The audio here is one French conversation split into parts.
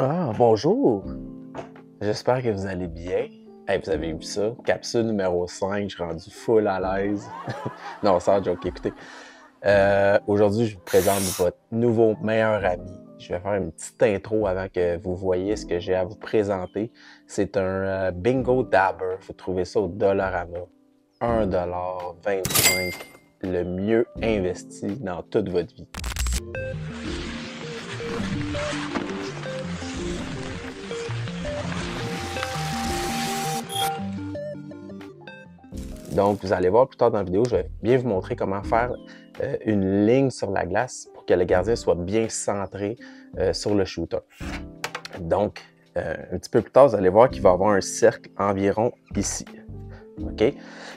Ah, bonjour! J'espère que vous allez bien. Hey, vous avez vu ça? Capsule numéro 5, je suis rendu full à l'aise. Non, sans joke, écoutez. Aujourd'hui, je vous présente votre nouveau meilleur ami. Je vais faire une petite intro avant que vous voyez ce que j'ai à vous présenter. C'est un Bingo Dabber. Vous trouvez ça au Dollarama. 1,25$. Le mieux investi dans toute votre vie. Donc, vous allez voir plus tard dans la vidéo, je vais bien vous montrer comment faire une ligne sur la glace pour que le gardien soit bien centré sur le shooter. Donc, un petit peu plus tard, vous allez voir qu'il va y avoir un cercle environ ici. OK?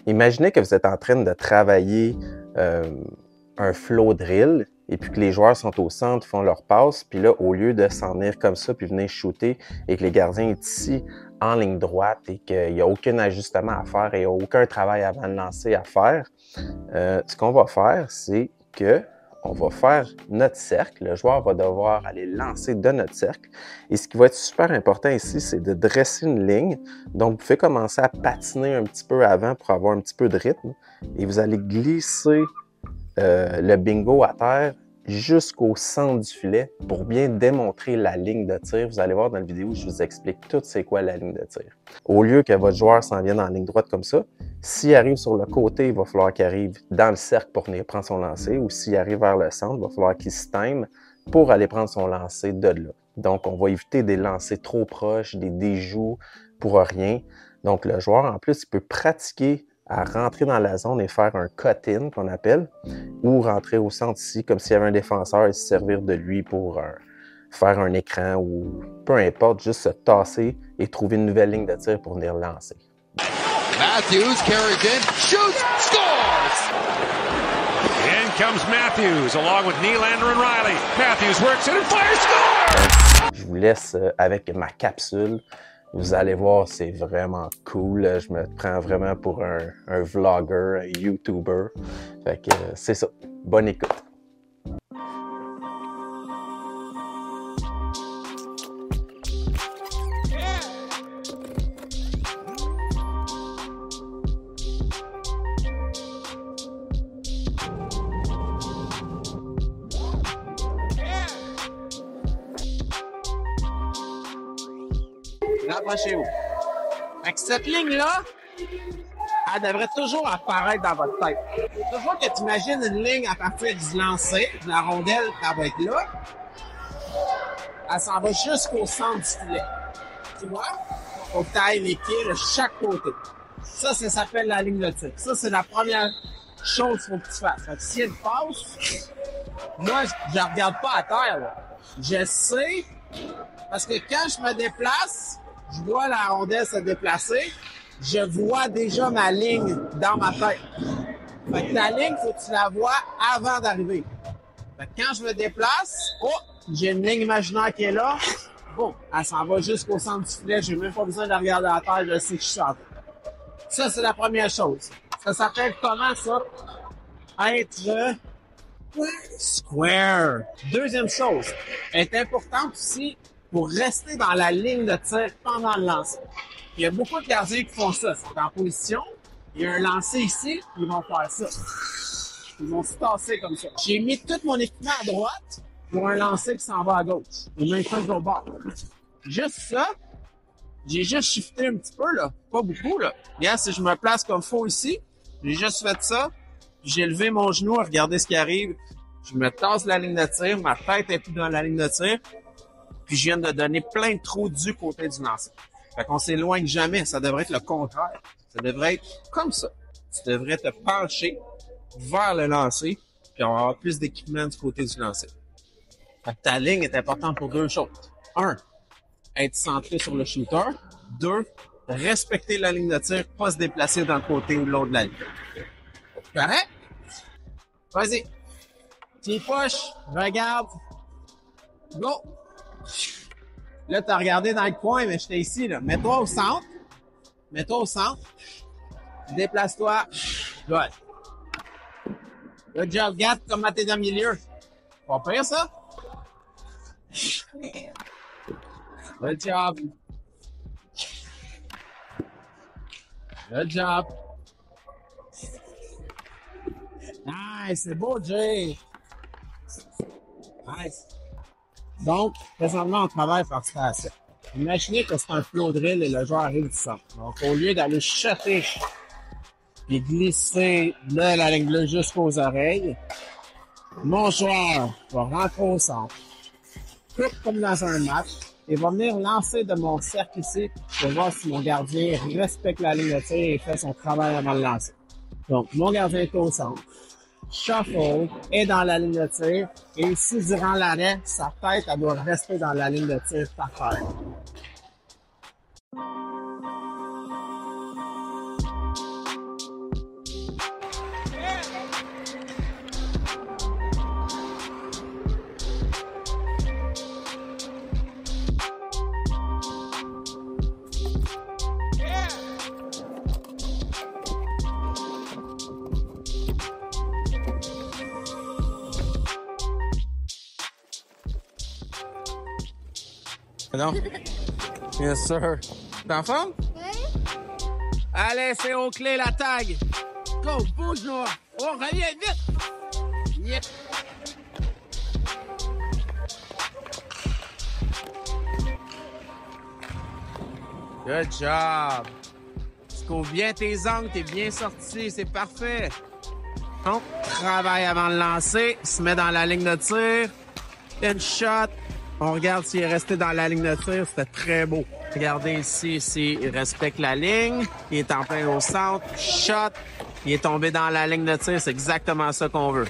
Imaginez que vous êtes en train de travailler un flow drill et puis que les joueurs sont au centre, font leur passe, puis là, au lieu de s'en venir comme ça puis venir shooter et que le gardien est ici en ligne droite et qu'il n'y a aucun ajustement à faire et il n'y a aucun travail avant de lancer à faire, ce qu'on va faire, c'est que on va faire notre cercle. Le joueur va devoir aller lancer de notre cercle. Et ce qui va être super important ici, c'est de dresser une ligne. Donc, vous pouvez commencer à patiner un petit peu avant pour avoir un petit peu de rythme. Et vous allez glisser le bingo à terre jusqu'au centre du filet pour bien démontrer la ligne de tir. Vous allez voir dans la vidéo, je vous explique tout c'est quoi la ligne de tir. Au lieu que votre joueur s'en vienne en ligne droite comme ça, s'il arrive sur le côté, il va falloir qu'il arrive dans le cercle pour venir prendre son lancer, ou s'il arrive vers le centre, il va falloir qu'il se time pour aller prendre son lancer de là. Donc, on va éviter des lancers trop proches, des déjoues pour rien. Donc, le joueur, en plus, il peut pratiquer à rentrer dans la zone et faire un cut-in, qu'on appelle, ou rentrer au centre ici, comme s'il y avait un défenseur, et se servir de lui pour faire un écran ou peu importe, juste se tasser et trouver une nouvelle ligne de tir pour venir lancer. Matthews carries in, shoots, scores! In comes Matthews along with Nylander and Riley. Matthews works it and fires, scores! Je vous laisse avec ma capsule. Vous allez voir, c'est vraiment cool. Je me prends vraiment pour un vlogger, un YouTuber. Fait que c'est ça. Bonne écoute. Rapprochez-vous. Fait que cette ligne-là, elle devrait toujours apparaître dans votre tête. Toujours que tu imagines une ligne à partir du lancer, de la rondelle, elle va être là. Elle s'en va jusqu'au centre du filet. Tu vois? Faut que tu ailles les pieds de chaque côté. Ça s'appelle la ligne de tir. Ça, c'est la première chose qu'il faut que tu fasses. Fait que s'il y a une passe, moi, je ne regarde pas à terre. Là. Je sais, parce que quand je me déplace, je vois la rondelle se déplacer, je vois déjà ma ligne dans ma tête. Fait que ta ligne, faut que tu la vois avant d'arriver. Fait que quand je me déplace, oh, j'ai une ligne imaginaire qui est là. Bon, elle s'en va jusqu'au centre du filet, j'ai même pas besoin de regarder à terre, je sais que je suis en tête. Ça, c'est la première chose. Ça s'appelle comment, ça? Être square. Deuxième chose, est importante aussi pour rester dans la ligne de tir pendant le lancer. Il y a beaucoup de gardiens qui font ça. Ils sont en position, il y a un lancer ici, ils vont faire ça. Ils vont se tasser comme ça. J'ai mis tout mon équipement à droite pour un lancer qui s'en va à gauche. Et même chose au bord. Juste ça, j'ai juste shifté un petit peu, là. Pas beaucoup, là. Regarde, si je me place comme faux ici, j'ai juste fait ça, j'ai levé mon genou à regarder ce qui arrive, je me tasse la ligne de tir, ma tête est plus dans la ligne de tir, puis je viens de donner plein de trous du côté du lancer. Fait qu'on s'éloigne jamais, ça devrait être le contraire. Ça devrait être comme ça. Tu devrais te pencher vers le lancer, puis on va avoir plus d'équipement du côté du lancer. Fait que ta ligne est importante pour deux choses. Un, être centré sur le shooter. Deux, respecter la ligne de tir, pas se déplacer d'un côté ou de l'autre de la ligne. Correct? Vas-y. Tu push, regarde. Go! Là, t'as regardé dans le coin, mais j'étais ici, là. Mets-toi au centre. Mets-toi au centre. Déplace-toi. Good. Good job, Gat, comment t'es dans le milieu. Pas pire, ça? Good job. Good job. Nice, c'est beau, Jay. Nice. Donc, présentement, on travaille par station. Imaginez que c'est un flow drill et le joueur arrive du centre. Donc, au lieu d'aller shotter et glisser de la ligne bleue jusqu'aux oreilles, mon joueur va rentrer au centre, comme dans un match, et va venir lancer de mon cercle ici pour voir si mon gardien respecte la ligne de tir et fait son travail avant de lancer. Donc, mon gardien est au centre. Shuffle est dans la ligne de tir. Et ici, durant l'arrêt, sa tête, elle doit rester dans la ligne de tir par terre. Non? Yes, sir. T'es en forme? Oui. Allez, c'est aux clés, la tag. Go, bouge, Noah. Oh, reviens, vite. Yep. Good job. Tu couvres bien tes angles, t'es bien sorti, c'est parfait. Donc, travaille avant de lancer, se met dans la ligne de tir. Une shot. On regarde s'il est resté dans la ligne de tir. C'était très beau. Regardez ici, il respecte la ligne. Il est en plein au centre. Shot. Il est tombé dans la ligne de tir. C'est exactement ça qu'on veut.